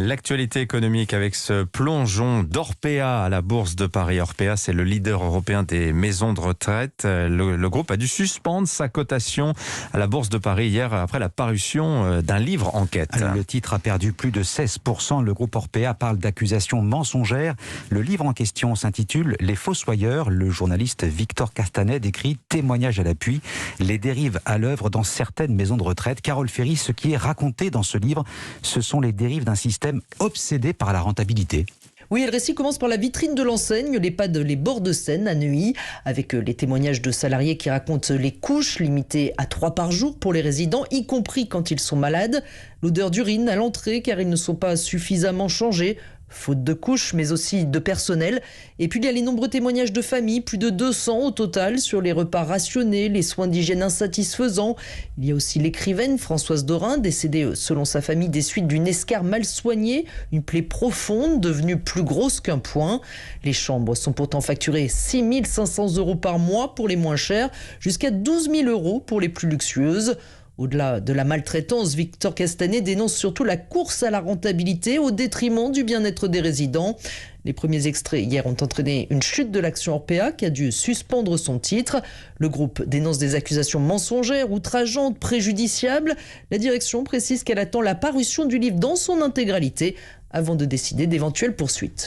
L'actualité économique avec ce plongeon d'Orpea à la Bourse de Paris. Orpea, c'est le leader européen des maisons de retraite. Le groupe a dû suspendre sa cotation à la Bourse de Paris hier après la parution d'un livre enquête. Le titre a perdu plus de 16%. Le groupe Orpea parle d'accusations mensongères. Le livre en question s'intitule « Les Fossoyeurs ». Le journaliste Victor Castanet décrit, témoignage à l'appui, les dérives à l'œuvre dans certaines maisons de retraite. Carole Ferry, ce qui est raconté dans ce livre, ce sont les dérives d'un système obsédé par la rentabilité. Oui, le récit commence par la vitrine de l'enseigne, l'EHPAD Les Bords de Seine à Neuilly, avec les témoignages de salariés qui racontent les couches limitées à 3 par jour pour les résidents, y compris quand ils sont malades. L'odeur d'urine à l'entrée car ils ne sont pas suffisamment changés. Faute de couches, mais aussi de personnel. Et puis il y a les nombreux témoignages de familles, plus de 200 au total, sur les repas rationnés, les soins d'hygiène insatisfaisants. Il y a aussi l'écrivaine Françoise Dorin, décédée selon sa famille des suites d'une escarre mal soignée, une plaie profonde devenue plus grosse qu'un poing. Les chambres sont pourtant facturées 6 500 € par mois pour les moins chères, jusqu'à 12 000 € pour les plus luxueuses. Au-delà de la maltraitance, Victor Castanet dénonce surtout la course à la rentabilité au détriment du bien-être des résidents. Les premiers extraits hier ont entraîné une chute de l'action Orpea qui a dû suspendre son titre. Le groupe dénonce des accusations mensongères, outrageantes, préjudiciables. La direction précise qu'elle attend la parution du livre dans son intégralité avant de décider d'éventuelles poursuites.